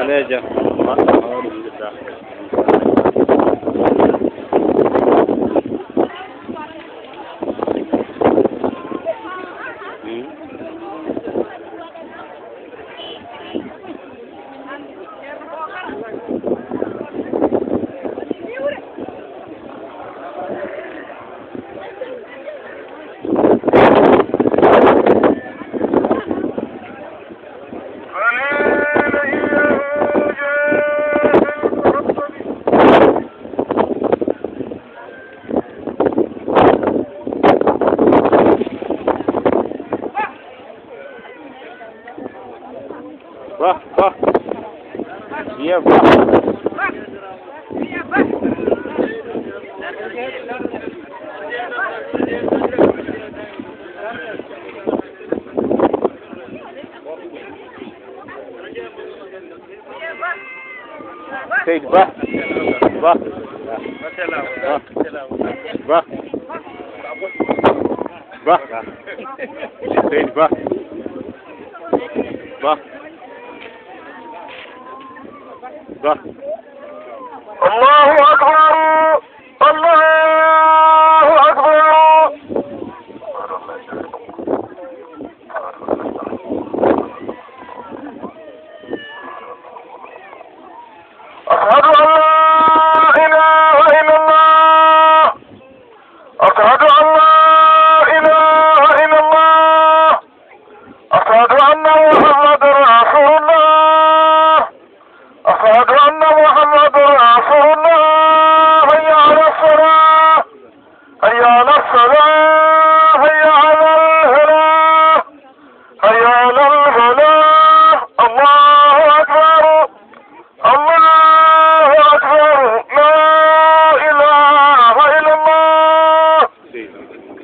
Aleja. Said bah. Bah. Bah. Bah. Said bah. Bah. Bah. Allahu Akbar. Allahu Akbar. أشهد أن لا إله إلا الله أشهد أن لا إله إلا الله أشهد أن محمد رسول الله أشهد أن محمد رسول الله هيا على الصلاة هيا على الصلاة هيا على الفلاح هيا على الفلاح الله أكبر الله أكبر لا إله إلا الله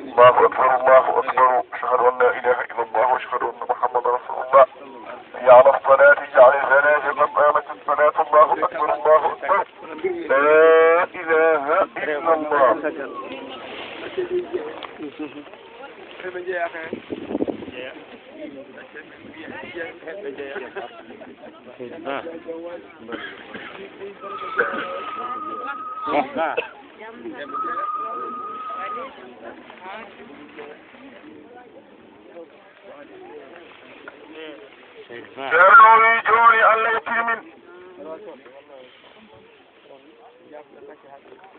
الله أكبر الله أكبر أشهد أن لا إله إلا الله وأشهد أن محمد رسول الله هيا على الصلاة جعل الفلاح قد قامت الصلاة الله أكبر الله أكبر لا إله إلا الله جاري جوني على يتيم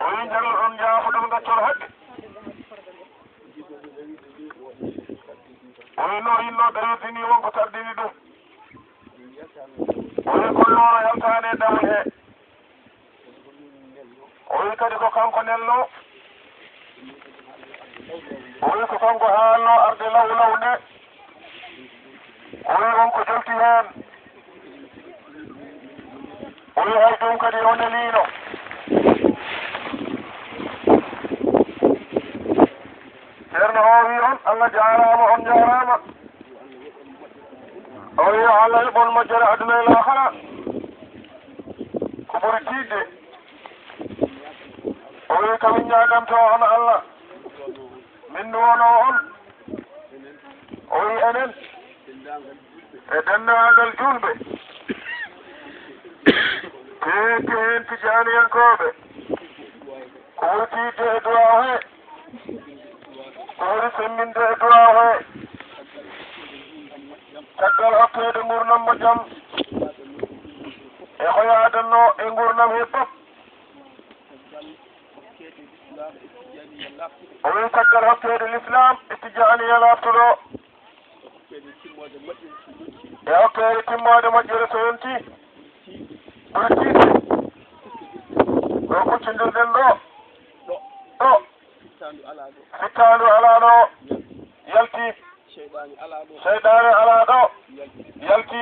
وينجل أن يأخذ من الحق وينو دريتني وانقتردني دو ويقولون يلتاني دمه ويكدك كانكو نلو ويكو كانكو هالو أرض لو نه ويغنكو جلتهان ويهيدون كدي ونلينو سيرنا هويرون الله جاراما هم جاراما وي على البن مجرى أدنى الآخرة كبر تيدي وي كمين يادم توهن الله من دونهم وي أنن إدنا هذا الجنب كين تجاني ينكوب كورتي تهدواه كوري سمين تهدواه تقل أكيد مرنا مجم e hoyadanno e gurdam he fof o wi caggal hokkede l'islam e tijaniya laftuɗo e hokkede timmode moƴƴere so yonti ɓuri tiiɗe ɗo kuccodirɗen ɗo fittandu ala ɗo yalti seyɗane ala ɗo yalti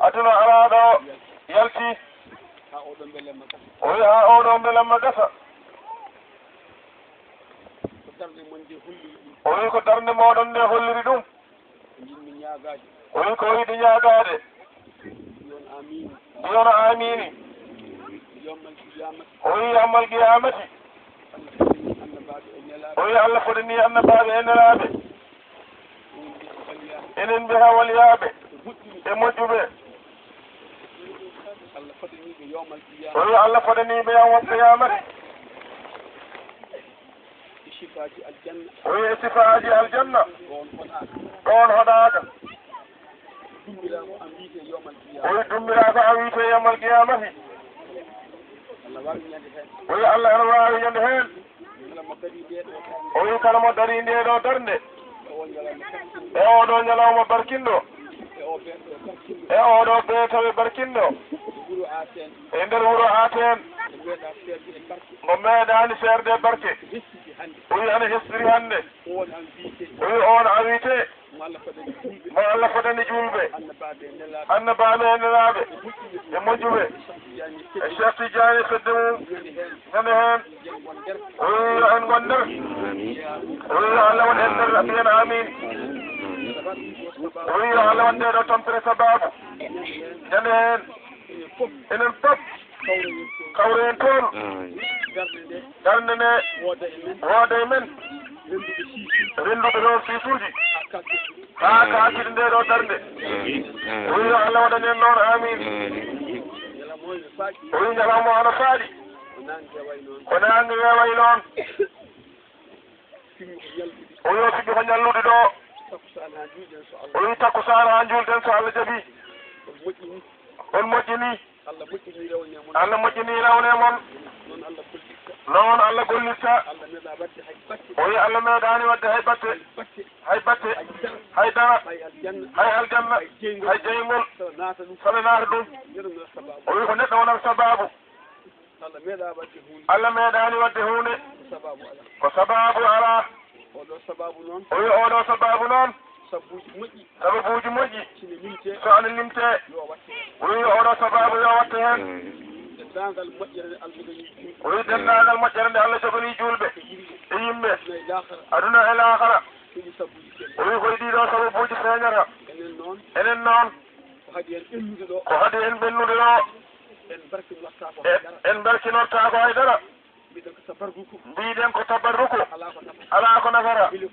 aduna ala ɗo yalti o wi ha oɗo belamma gasa o wi ko darde moɗon nde holliri ɗum o wi ko yiɗi ñagade yono amini o wi yawmal qiyamati o wi Allah fotani annabaɓe e nelaɓe enen mbiya waliyaɓe e moƴƴuɓe o wi Allah fotaniɓe yawmal qiyamati o wi e sifaji aljanna ɗon hoɗaka o wi dumbira ko a wiite yawmal qiyamati o wi Allah ene wawi ñande hen o wi kala mo dari nde ɗo darde e oɗo ñalawma barkinɗo e oɗo ɓeetawe barkinɗo e nder wuuro Aten mo meeɗani seerde barke o wi ana hestiri hande o wi on a wiite mo Allah fotani julɓe annabaɓe e nelaɓe e moƴƴuɓe e Cheikh Tidiane fedde mum ñande hen o wi yo en gon nder o wi yo Allah won en nder mbiyen amin o wi yo Allah won ndeɗo tampere sababu ñande hen enen fof kawre en toon darde nde wooda e men renduɓe ɗo siisuji ha kaakide nde ɗo darde o wi yo Allah waɗan en noon amin o wi ñalawma ono faaɗi ko nangue weeway noon o wi o siggi ko ñallude ɗo o wi takkusana ha julɗen so Allah jaaɓi on moƴƴini Allah moƴƴini rawne mon noon Allah gollirta o wi Allah meeɗani wadde hay batte hay dara hay aljanna hay jeygol saɗa naata ɗum o wi ko neɗɗo wonata sababu Allah meeɗani wadde hunde ko sababu ala o wi oɗo sababu noon sababuji moƴƴi so ana limte o wi oɗo sababu yo watte hen o wi dendagal moƴƴere nde Allah jogani julɓe e yimɓe aduna e lahara o wi koye ɗiɗo sababuji feeñata enen noon ko haadi en ɓennude ɗo en barkinorta ko haydara mbiɗen ko tabarruku ala ko nafara mbeli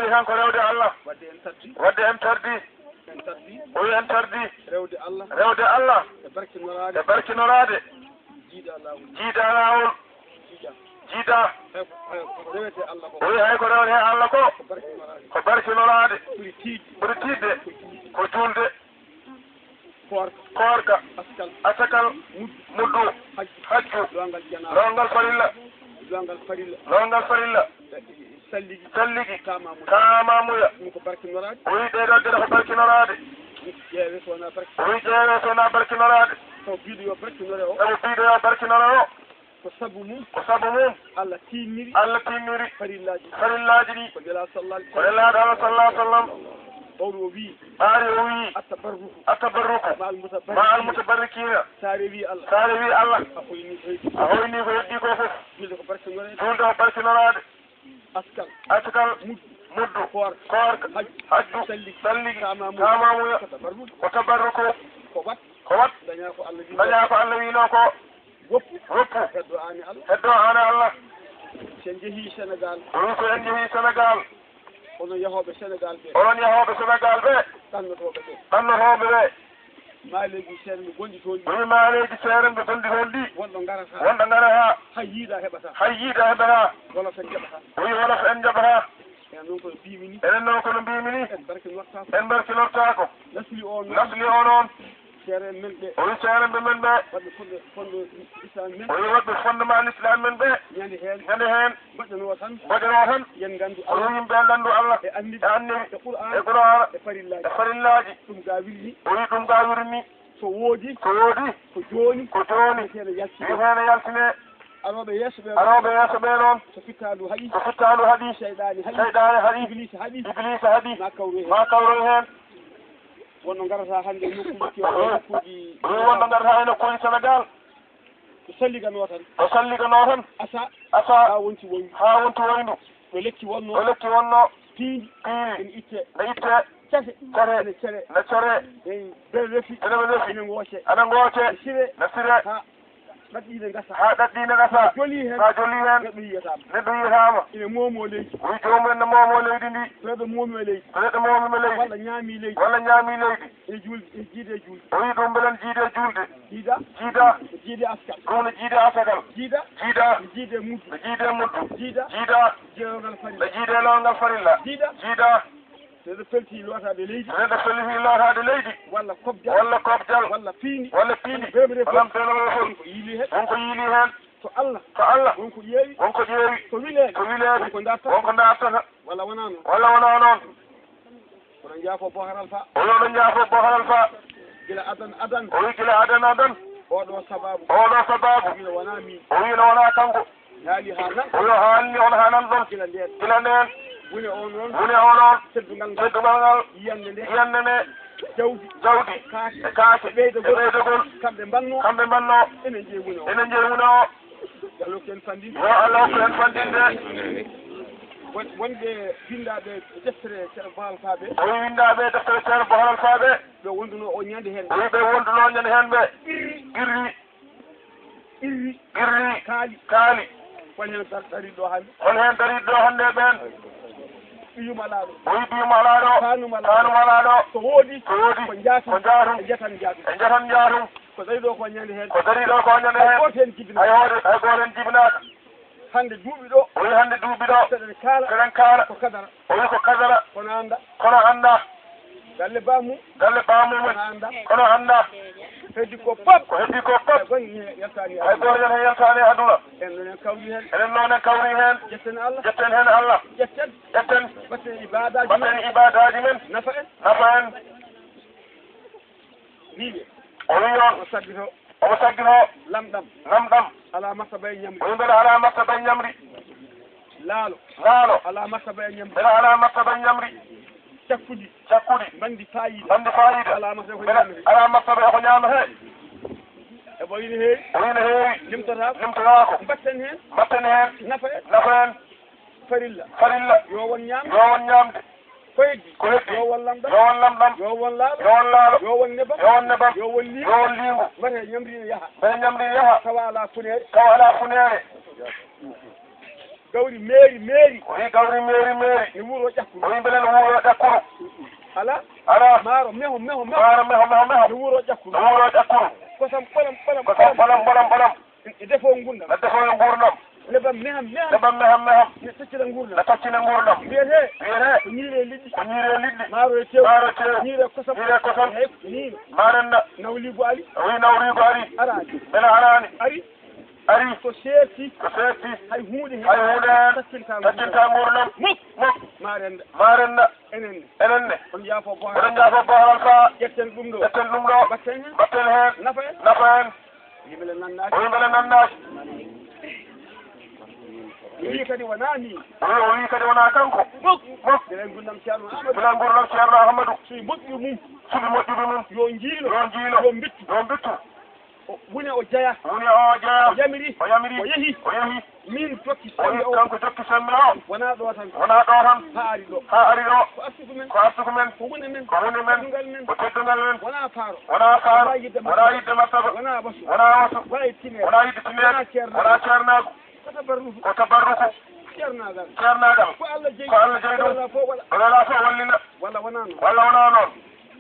tan ko rewde Allah wadde en tardi o wi en tardi rewde Allah e barkinorade jiida lawol jiida o wi hay ko rewde he Allah ko barkinorade ɓuri tiidde ko julde koorka asakal muddu hajju longal farilla salligi kamamuya o wi ɗeɗo geɗe ko barkinorade o wi ƴeewe sowona barkinorade sabu biɗo yo barkinore o ko sabu mum Allah tinniri farillaji ɗi ko nelaɗo Allah sallallahu sallam o wi attabarruku ma almutabarrikina saare wi Allah a hoyni ko heddi ko fof julde ko barkinorade askal muddu koorka hajju salligi kamamuya ko tabarruku ko wat daña ko Allah wino ko woppu heddo ane Allah sen jeehi Sénégal o ko en jeehi Sénégal onon yahoɓe Sénégal ɓe ɗannotoɓe ɓe maaleji seere ɓe gonɗi toon ɗi maaleji seere ɓe gonɗi toon ɗi wonɗo ngara ha hay yiiɗa heɓata wolof en jaɓata enen noon kono mbimi ni en barkinortako nasli o noon seere men ɓe o wi seeremɓe men ɓe wadɓe fonde islam men o wi waɗɓe fondement l'islam men ɓe ñande heen ñande heen mbaɗɗanoo tan mbaɗanoo tan yen nganndu o wi yimɓe nganndu Allah e anndi e annibi e e qur'an qur'ana e farillaji e farillaji ɗum ga wirni o wi ɗum ga wirni so woodi so woodi ko jooni ko jooni wiyeteeɗo yaltine wiyeteene yaltine arooɓe yeeso ɓe arooɓe yeeso ɓe noon so fittaandu haɗi so fittaandu haɗi seyɗaani haɗi seyɗaane haɗi iblise haɗi iblise haɗi ma kawre heen ma kawroy heen wonno ngarata hannde nokkuji nokkuji wonno ngarata e nokkuji Sénégal ko salliganoo tan o salliganoo tan asa asa haa wonti woydu haa wonti woyndu ɗo lekki o wonno lekki wonno piindi piiri ene itte ne itte case care ene cere ne core ey ɓe refi ene refi ene ngooce ana ngooce e sire ne sire ha ɗaɗɗiide ngasa haa ɗaɗɗiinde ngasa joli heen haa jolii heen neɗɗo yiyataama neɗɗo yiyataama ine moomoo leydi wi joomumen ne moomoo leydi ndi so neɗɗo moomi e leydi so neɗɗo moomima leydi walla ñaamii leydi walla ñaamii leydi e julde e jiide e julde o wi ɗum mbelen jiide julde jiida jiida e jiide askal ɗum ne jiide asagal jiida jiida e jiide muddu ne jiide muddu jiida jiida jeewngal ne farilla jiide loongal farilla jiida jiida neɗɗo feltii lootaade leydi so neɗɗo fellitii lootaade leydi walla kobjal walla kobjal walla fiindi walla piindi ɓeɓre walam pelore fof ko yiili heen wonko yiilii heen to Allah to Allah wonko ƴeewi wonko ƴeewi ko wileede ko wileede wonko dartata wonko dartata walla wonaa noon walla wonaa noon kono jaafo boharal fa oɗo jaafo bohalal fa gila adan o wi gila adan oɗo sababu oɗo sababu wila wonaa min o wi no wonaa kanko haali haa nan o wi o haalni on haa nan ɗon gila ndeen gila ndeen woni on noon woni o noon teddungal ngal teddugal ngal yiyande nde yiyande nde jawdi jawdi kaake e kaake e ɓeydogol ɓeydogol kamɓe mbannoo kamɓe mbannoo enen jeeyi woni o enen jeeyi o yallo ken fandinde yo Allah hokku en fandinde wonɓe bindaaɓe deftere ceerno Bohal Faaɓe o wi windaaɓe deftere ceerno Bohal Faaɓe ɓe wonduno o ñande heen o wi ɓe wonduno ñande heen ɓe irri kaali won heen dariɗo ɗo hannde hon heen dariɗo ɗo hannde ɓeen ɓiyuma alaa ɗo o wi ɓiyuma alaa ɗo kaanuma kaanuma alaa ɗo so woodi so woodi ko jaatum ko jaatum e jatan jaatum e jatan jaatum ko dari ɗo ko ñande heen ko dari ɗo ko ñande heen goto heen jibina hay gooto heen jibinaaka hannde duuɓi ɗo o wi hannde duuɓi ɗo seɗen kaala seɗen kaala ko kadara o wi ko kadara kono annda kono annda galle bamum galle baamumen kono annda kono annda heddi ko pop ko heddi ko fof gonɗi yaltani hay gooto yen heen yaltaani e aduna en nonen kawri heen enen noon en kawri heen jetten Allah jetten heen Allah jetten jetten batten ibadaji mbaɗɗen ibadaji men nafa en nafa en wiiɓe o wi on o saggito omo saggino lamɗam namɗam ala martaba e ñamri o wi mbeɗa alaa martaba ñamri laalo laalo ala martaba e ñamri mbeɗa alaa martaba ñamri cakkudi cakkudi bandi fayida bandi fayida ala martaba ko mbeɗa ñamri alaa martaba eko ñaama hee e ɓoyni heewi o wi no heewi limtata limtotaako mbatten heen mbatten heen nafa en nafa en farilla farilla yo won ñaam yo won ñaamde ko heddi ko heddi yo won lamɗam yo won lamɗam yo won laalo yo won laalo yo won nebam yo won nebam yo won liiw yo won liingu mbate ñamri ne yaha ɓe ñamri yaha tawa ala funeere tawa alaa funeere gawri meeri o wi gawri meeri ne wuro o ƴakkuru wi mbelen wuuro ƴakkuru ala ala maaro meho maaro meho ne wuro ƴakkuru no wuuro ƴakkuru kosam ɓolam ko tan ɓolam e defo ngurdam ne defoo nguurdam lebam meham lebam meham ne toccita ngurdam ne toccina nguurdam wiyete wiyete ko ñiire liɗɗi ko ñiire liɗɗi maaro e tew maaro tew ñiire kosam ni maarenna nawligo ali o wi nawrigo ari arani ɓena araani ari ko seetti ko seetti hay hunde hay hunde heen taccinta taccinta nguurdam muk maarenna enen ne on jaafo oɗon jaafo bohalal faa ƴetten ɗum ɗo ƴetten ɗum ɗo batten heen mbatten heen nafa en nafa en yimɓele o nannaaki wi mbele nannaaki wi kadi wonaa ni o wi kadi wonaa kanko muk enen gurdam ceerno amadou bilan nguurdam ceerno ahmadou soye moƴƴu mum suɓi moƴƴude mum yo jiilo yo jiilo yo mbittu yo mbittu woni o jeya woni o jeeya o yamiri o yamiri o yehi o yehi min tokki o sembe wi o kanko jokki sembe o wonaa ɗo tan wonaa ɗo tan haa ari ɗo haa ari ɗo ko arsugu men ko arsugu men ko woni men ko woni men teddungal men ko teddungal men wonaa faaro wonaa faaro wonaa yidde wonaa yidde martaba wonaa wasu wonaa wasu wonaa tineere wonaa yidde tineede wonaa ceernaago ko tabarruku ko tabarruku ceernaagal ceernaagal ko Allah jeyi ko Allah jeyi ɗum wala fof waɗa wala fof wallina walla wonaa noon walla wonaa noon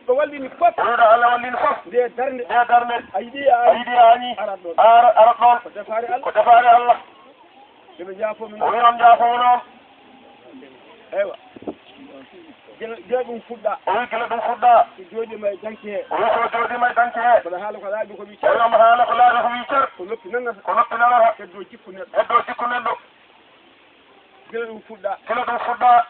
ko wallini fof o wiɗo Allah wallini fof nde darnde nde darnde a yiɗi a a yiɗi a añii arat ɗon arat ɗon ko defaare Allah ko defaare Allah yoɓe jaafomi o wi on jaafowo noon eywa gila ɗum fuɗɗa o wi gila ɗum fuɗɗa so jooɗima e danke he o wi so jooɗima e danke he mbaɗa haala ko laaɓi ko wi o wiyama haala ko laaɓi ko wi cer ko noppi nanata ko noppi nanata heddo jikku neɗɗo heddo jikku neɗɗo gila ɗum fuɗɗa gila ɗum fuɗɗa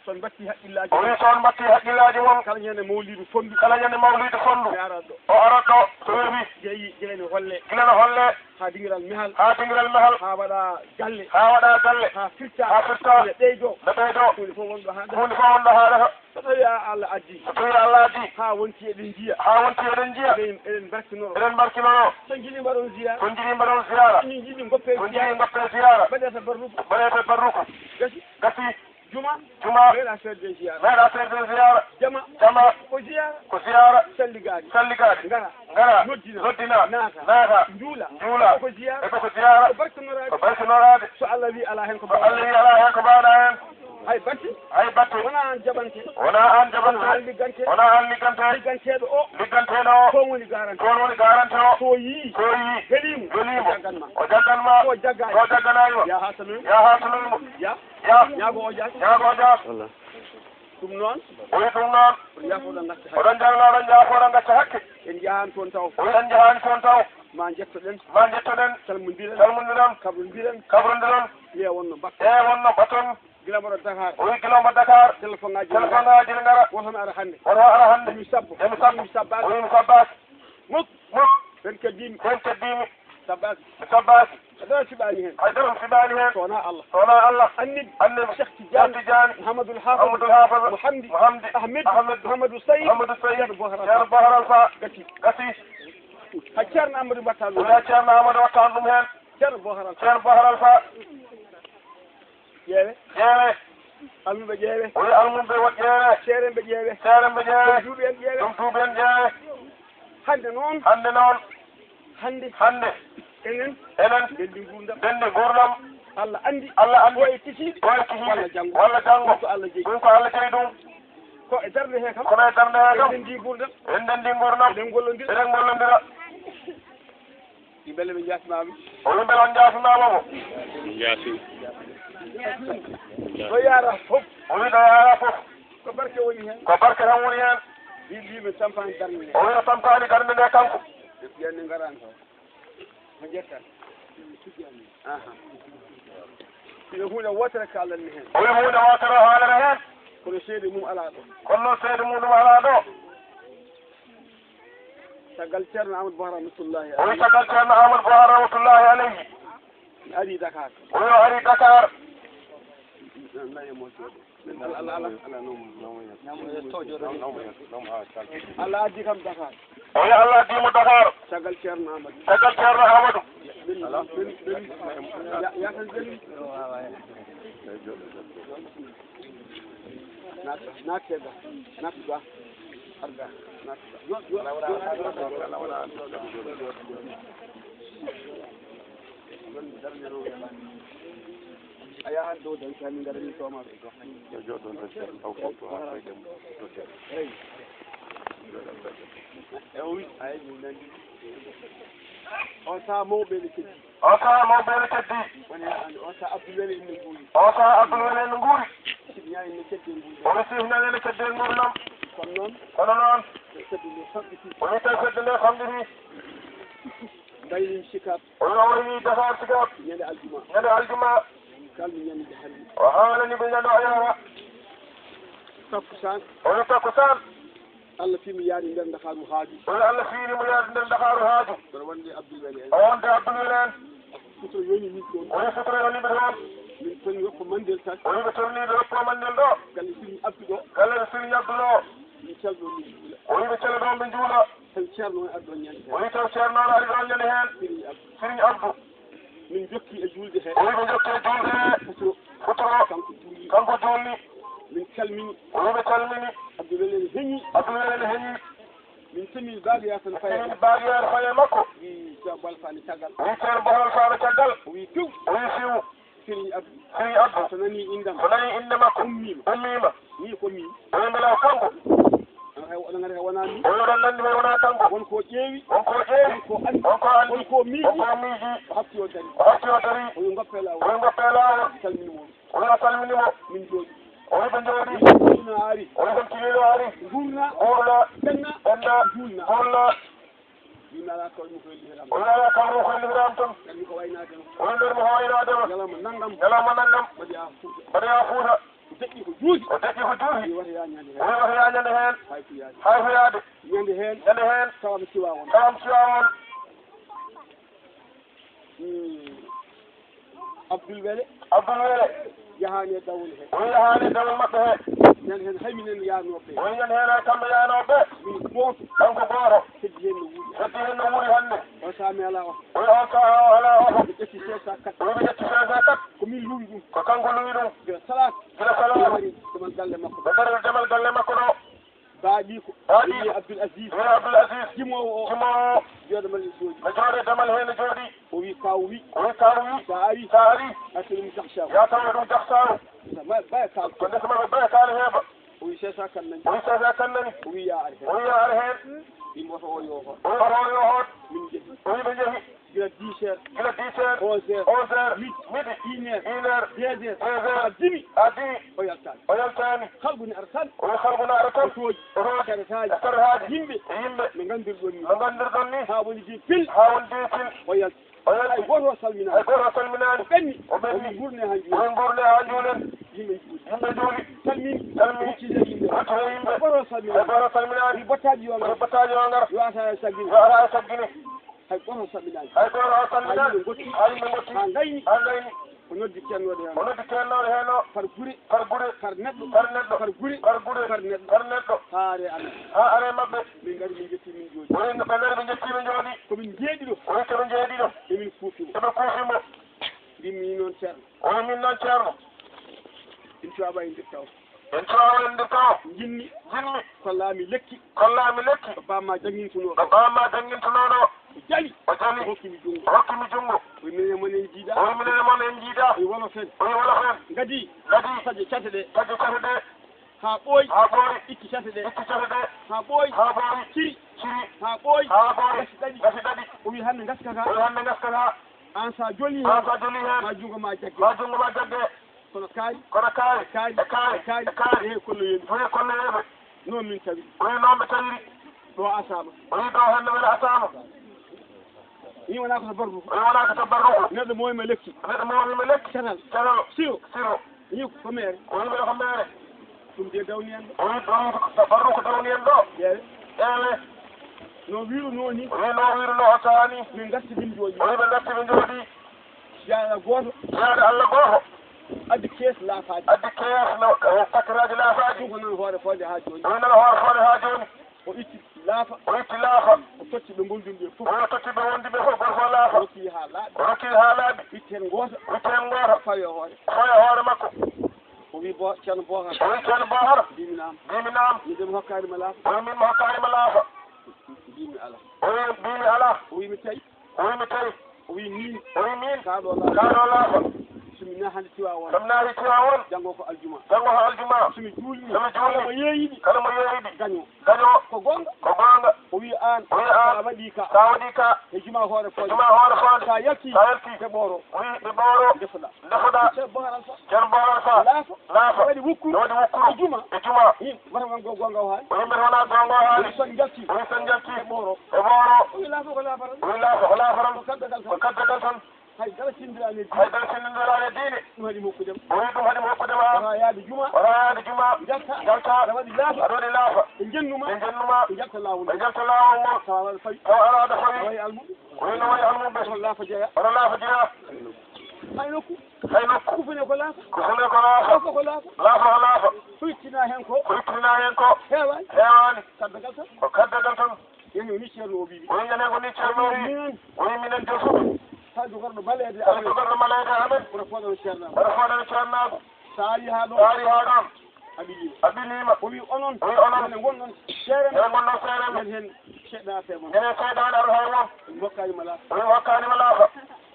son batti haqqillaji o wi soon mbatti haqqillaji mon kala ñande mawlidu fondu kala ñande mawlide fondu mi arat ɗo o arat ɗo so weeɓi jeeyi gila ne holle gila no holle ha dingiral mehal ha dingiral mahal ha waɗa galle ha waɗa galle ha firta ha firta ne ɗeydo nde ɓeydo hunde fof wonɗo ha ɗa hunde fof wonɗo haɗata so tawi Allah addi so tawi Allah addi ha wonti eɗen jiya ha wonti eɗen jiya eɗen barkinoro eɗen barkinono so jiiɗi mbaɗon ziyara so jiiɗi mbaɗon ziyara min jiiɗi goppe so jiiɗi goppe ziyara baɗeta barruko baɗete barruko gasi gasi juma juma meeɗa fedde ziyara meeɗa fedde ziyara jama jama ko ziyara ko ziyara salligade salligade ngara ngara noddina noddina naata naata njuula juula ko ziyara eko ko ziyara ko barkinorade ko barkinorade so Allah wi ala hen ko so Allah wi ala hen ko mbawɗa hen hay batti hay batte wona an jaɓante wona an wona an jaɓante liggante wona an liggante ligganteɗo o ligganteɗo o toon woni garante toon woni garante o so yii so yi heɗimo welimo jagganma o jagganma so jaggani so jagganayima ya ha tanoyimo ya ha tanoyimo ya ya ñaago o jaas ñaago o jaas ɗum noon o wi ɗum noon oɗon yafoɗon gacca hay oɗon jalno oɗon jaafoɗon gacca hakke en jahani toon taw o wi en jahani toon taw ma jettoɗen ma jettoɗen salmodiren salmodiren kabrodiren kabrodiren wiya wonno bakka e wonno baton gila mbaɗo Dakar o wi kilomba Dakar téléphone ngaji téléphone ngaji ɗi ngara wotomi ara hannde oto ara hannde emi sabbo emi sabbo emi sabbaki o wi mi sabbaki muk muk ɓen keddimi ɓen keddimi sabbaki mi sabbaki aɗa siɓani hen haydara mi siɓani hen sowona Allah sowona Allah annibi annabi Cheikh Tidiane Tidiane Mouhamadoul Hafiz Amadou Hafiz Mouhamdi Mouhamdi Ahmed Ahmed Mouhamadou Saïd Amadou Saïd ceerno Boharal ceerno Boharal Fa gati gati ha ceerno Amadou mbatta ɗum wona ceerno Amadou wattani ɗum hen ceerno Boharal ceerno Boharal Fa ƴeewe ƴeewe almuɓe ƴeewe o wi almumɓe woɗ ƴeewe seerenɓe ƴeewe seeremɓe ƴeewe duuɓi en ƴeewe ɗum duuɓi en ƴeewe hande noon hande noon hande hande enen enen ndendi gurdam dendi gurdam Allah andi Allah andi o e tisiɗe o e walla kihiɗe janggo walla janggo ko Allah jeeyi ɗum ko Allah jeeyi ɗum ko e darde he kam kono e darde he en kam ndendi gurdam en dendi gurdam eɗen gollodira eɗen gollodira ɗi belle ɓe jasmami o wi beele on jaafimamamo ɗo yaara fof o wi ɗo yaara fof ko barke woni hen ko barke tan woni hen mbimi tampani darde nde o wi no tampani darde nde kanko ɓiyanne garani taw mo ƴetta ino hunde wotere kallanmi hen o wi hunde wotere o haalata hen kono seedi mum ala ɗo kono noon seede muɗum ala ɗo caggal ceerno Amadou Ba rahmatullahi o wi caggal ceerno Amadou Ba rahmatullahi alayhi mi ari Dakar o wi o ari Dakar Allah addi kam Dakar o wi Allah addimo Dakar caggal ceerno Amadou caggal ceerno Amadou yatan joni nattega nattuga arga a yahan dow tan kami garani tomaɓe e o wi ay min nandi on saha mawɓe ne keddi o saha mawɓe ne keddi woni on saha Abdoulwele enne guuri o saha Abdoulwele enne guuri siɓña enne kedde guuri o wi sifnani ene kedde guuri noon kono noon kedde nde famɗiti o wi taw kedde nde famɗiti mbayrin sikap o wi o woni Dakar sikap ñande aljuma ñande aljuma kalmi ñande hande o haalani ɓe ñande o yara takkusan o wi takkusan Allah fimi yaari nder Dakaru haaju o wi Allah fiinimo yaade nder Dakaru haaju kono wonde Abdoulwele en o wonde Abdoulwele en suto yoni min toon o wi sutora yoniɓe toon min toni woppo mandel tan o wi ɓe torniɓe woppo mandel ɗo galle Serigne Abdou ɗo galle Serigne Abdou ɗo min calɗo min juula o wi ɓe cele ɗon ɓe juula tawi ceerno on arɗo ñande o wi taw ceerno on ari ɗon ñande hen Serigne Abdou Serigne Abdou min jokki e julde he o wi ɓe jokki e julde he futuro futuro kanko juuli kanko julni min calmini o wi ɓe calmini Abdoulwele ne heñi Abdoulwele ne heñi min temi baagi yatan faye tini baagiyere faye makko wi ceerno Balfani caggal o wi ceerno Boharal Faɓe caggal o wi piw o wi fiw Serigne Abdou Serigne Abdou so nani indam so nani inde makko ummima ni ko min o wi beela kanko oɗon gari wona min o wi oɗon nandi may wona kanko wonko ƴeewi wonko ƴeewi wonko andi wonko miiji wonko miiji o happi o dari o hatti o dari o wi goppe o lawol wi goppe lawol salminimo o wi o salminimo min jooɗi oyi ɓe jooɗi ina ari oyi ɗon kilino ari gurna ɓurna benna ɓenna julna ɓurna yimala ko mu koy liram oyi ala kamro kollihiram ton tan ko wayna den oyi nder mo hoynadema galama nangam ñalawma nanngam wadi a fuuta mbaɗoya fuuta deƴƴi ko juuti o deƴƴi ko juuti wata ya nyande oyi wata yañande heen hay ko yaade hay ko yaade nyande hen ñande heen tawam siwa won tawam siwawon abdul wele abdoul wele yahane dawul he oyi yahaani dawol maɓɓe hee nyande hen hayminen yanoɓe oyi ñande heen kamɓe yaanoɓe min gooto kanko gooro heddi hen no wuuri heddi heen no wuuri hannde o saami ala o oyi on saha ala oto ɓe ƴetti 504 oyi ɓe ƴetti 504 ko min luwi ɗum ko kanko luwi ɗum gila salat gila salaama wari demal galle makko ɓe nder demal galle makko ɗo baaɗi ko Baaɗi. wi Abdoul Aziz wi Abdoul Aziz jimowo o jumo joɗomal e jooɗi no jooɗe demal heen jooɗi o wi kaw wi o wi kaw wi sa ari sa ari hakke ɗum jahsaw ya tawa ɗum jahsaru baya kaw ko ndesmaɓe ɓe kaali heeɓa o wi 500 kan nani o wi sasa kannani o wi ya ari o hen wi ya ari heen yimmoto o yo hon o wi oto yo hoot min jeehi o wi ɓe jehi gila 10 heures gila 10 heures 11 heures 11 heures midi midi 1 heure 1 heure 2 heures 2 heures ha dimi a dimi o yaltani o yaltani halguni ara tan o wi halguna ara tan otoji otoji karataji e karataji yimɓe yimɓe no gandirɗon ni no gandirɗon ni ha woni di pil ha won deetin o yalti o hay yalti goto o hay salminani goto o salminani ɓenni o o ɓenni wi gurne ha o juuli wi gurde ha juulen yimɓe juuli yimɓe juuli salmini salmini huccide yimɓe wacce yimɓe hay goto o hay salminani goto salminani wi bottaji yo o ngar battaji o ngar yo ata e saggini yo ara e saggini hay goto o salminani hay goto o salminani yimɓe gotti ha yimɓe gotti ha gayni ha gayni o noddi cennode hen o noddi kennoɗo heen o par gure par gure par neɗɗo par neɗɗo par gure par gure par neɗɗo par neɗɗo haare amen ha are maɓɓe min gari min jetti min jooɗi woni ɓe ngari ɓe jettiɓe jooɗi komin jeeɗi ɗo o wi koɓe jeeɗi ɗo emin kuufimo eɓe kuufimo mbimmi noon ceerno o wi min noon ceerno in cuwaɓa e nder taw en cuwawa en nde taw jinmi jinmi kollami lekki kollami lekki ko bamma jangintuno ko bamma jangintunoɗo o jali o jali o hokkimi jungo o hokkimi junngo o wi minen mon en jiiɗa o wi minen moon en jiida o wi wolo fen o wi wolof en gadi kadi sadio cate ɗe kadi cate ɗe ha ɓooyi ha ɓoori itti cate ɗe itti cate ɗe ha ɓooyi ha ɓoori ciri ciri ha ɓooyi ha ɓoori gasi ɗaɗi gasi ɗaɗi o wi hande gaskata o wi hannde gaskata an sa joli ha hen sa joli heen ma jungo ma jagge ma junngo ma jagge kono kaari kono kaari kaari e kaari kaari e kaari e kolloyeɓe o wi kolloyeɓe noon min tawi o wi noon ɓe tawiri ɗo asama o wi ɗo hannde wele asama ni wona ko to barru o wi wona ko tabbarruko neɗɗo moyima lekki neɗɗo mawima lekki canal canalo siro siro ni ko mere o wi ɓeɗe ko meere ɗum de dawni en ɗo o wi ɗo tabbarruko dawni en ɗo ƴeewe ƴeewe no wiruno ni o wi no wiruno o sahani min garti min jooɗi o wi ɓe garti ɓe jooɗi yaada goto yaade Allah goto addi kees laafaji addi keesno pakkiraji laafaji ɗum ko noon hoore fonde ha joni o wi nana hoore fonde ha joni o itti laafa o itti laafa o totti ɓe goldum ɓe o fof wi totti ɓe wondi ɓe fof goto fof laafa o rokki ha laaɓi o rokki ha laaɓi itti hen goto witti hen goto fawi o hoore fawe hoore makko o wi bo ceerno bohar o wi ceerno bohar mbiminama mbiminama midemi hokkanima laafa o wi min mi hokkanima laafa mbimi ala o wi mbimi ala o wi mi tawi o wi mi tawi o wi min o wi min kaaɗo laafa kaano laafa somi nahande tiwa won somi naati Tiwawon janggo ko aljuma janngo ko aljuma somi juulni somi kala mo juulni yeeyiɗi kala mo yeeyiɗi gaño gaño ko gonga ko gonga o wi an o wi an sa waɗi ka sa waɗi ka e juma hoore fonde juma hoore fonde sa yalti sa yalti e ɓooro o wi ɓe ɓooro defoɗa defoɗa ceerno bohar alfa ceerno bohar sa laafa laafa waɗi wukkuru no waɗi e wukkuru juma e juma yin wata gon go gonga o haali o wi mbeɗa wona gonga o haali son jalti o wi son jalti e ɓooro e ɓooro o wi laafa ko laafaran o wi laafa ko laafaran ko kaddagal ko tan kaddagal tan hay dara sindirani e hay dara sindindirani e diine ɗum haɗi mokkudem o wi ɗum haɗimo hokkudema wata yaade juma wona yaade juma jalta jalta aɗa waɗi laafa aɗa waɗi laafa ɓe jennuma ɓe jennuma ɓe jalta lawol ɓe jalta laawol ngol tawa waɗa fawi taw araada fawi wayi almuɓe o wi no wayi almumɓe on laafa jeeya oɗo laafa jeeya hay nokku hay nokku kufune ko laafa ko fune ko laafa laafa ko laafa laafa ko laafa so ittina hen ko ko ittina hen ko heewani heewani kaddagal tan ko kaddagal tan yeno ni ceerno o wiwi o wi ñanden ko ni ceerno wi minen o wi minen josuɓe ha jogorɗo baleede kala amen jogoɗo malayde amen kono foɗano ceernama mbaɗa foɗano ceernaako sa ari ha ɗo so ari ha ɗon a ɓilima a ɓilima o wi onon o wi onon ene gonɗon seerema e gonɗon seerema nen hen seeɗate mon ñanden seyɗade aɗa hay won ɗum hokkanima laafa o wi hokkanima laafa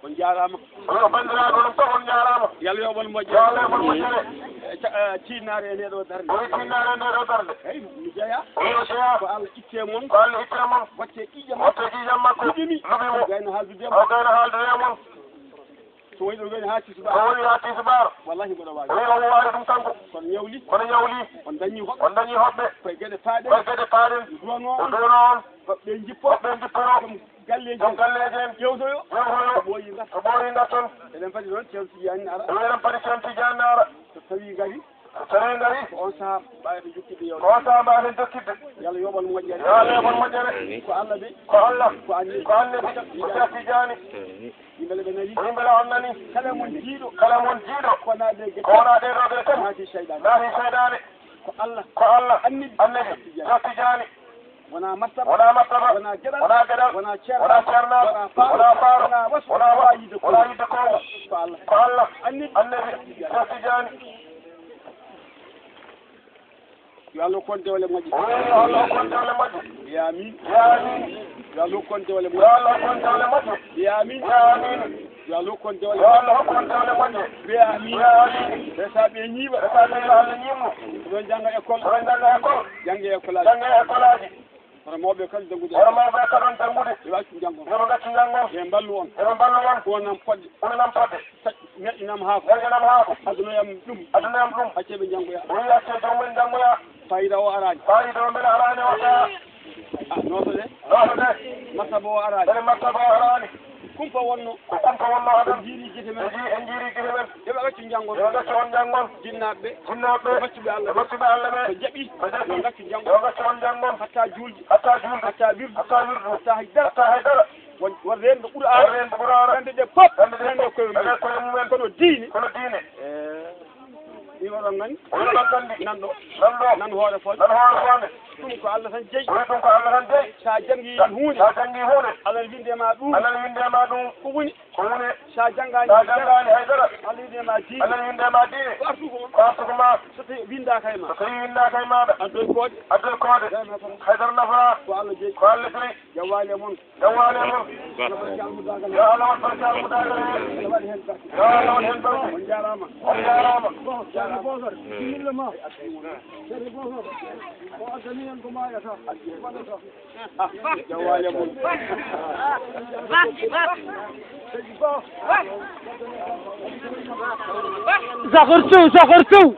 on jarama o wi o bandiraɗo oɗon fof on jarama yalla yoɓon yo moƴƴere Allah mon moƴƴere cinnare e ndeɗo darde o wi tinnare nde ɗo darde eyi mi jeeya o wi o jeeya ko Allah itte mon ko Allah itte mon watte ƴiƴam watte ƴiƴam makko luɓimi luɓimo gayno haaldudema o gayno haaldudema mon so woni ɗo haa so woni haa tisbaar wallahi mboɗo waawi wi omo wawi ɗum kanko kono ñawli on dañi hoɓɓe koye geɗe paaɗen o duwono on hoɓɓe jippo ɗum galleji en ƴewtoyo to ɓooyi ngatton eɗen padi noon Ceerno Tidiane ara eɗen padi Ceerno Tidiane ara so tawi gari ngari ko on sahaa mbawete jokkidde yo ko on sahaa mbawen jokkidde yo Allah yoɓon moƴƴere yo Allah yoɓon moƴƴere ko Allah de ko Allah ko annabi ko Ceerno Tidiane yimɓele ɓe nani yimɓele on nani kala mon jiiɗo ko wona ɗe roɓe tan naati seyɗane ko Allah annabi Ceerno Tidiane wona martaba wona geɗal wona ceernaɓe wona faaro wona wasu wona yidde ko Allah annabi Ceerno Tidiane yo Allah kon dewle moƴƴe yo Allah kon dewle moƴƴe yamin yo Allah kon dewle yo Allah kon dewle moƴƴe yamin yo Allah kon dewle moƴƴe yamin resa ɓe ñiiɓa Allah ñiimo ɗon jangga école jangge école aji hono mawɓe kadi janngude ɓe waccu janggon yoɓe gaccu janggon ɓe ballu on ko wonam poɗɗe meɗɗinam haako adunoyam ɗum hacce ɓe janggoya wi acce jomum janggoya fayida o arani o mbele arani o taa noto de martaba o arani martaba o arani kumpa wonno aɗa jiiri gite men en jiiri gite men yoɓe gaccu janggon on janggon jinnaɓe maccuɓe Allah ɓe ɓe so jaɓi yo gaccu janggon yo gaccu on janggon hatta julde hatta wirdu hatta haydara won rendo ɓuura ara rende ɗe pop rende koye mumen kono diine mi waɗon gandi nan hoore fonde ɗum ko Allah tan jeeyi sa jangi hunde Allah windema ɗum ko woni sa janggani haydara Allah windema diine ko artugo ma so tawi windaka e maɗa addoy koode haydara nafara ko Allah jeeyi jawwali e moon yo Allah wat barke almudagal yo waɗi hen barke yo Allah wat hen barke on jarama bismillah ma o addani en ko mayata jawwali e moon Zahor Sow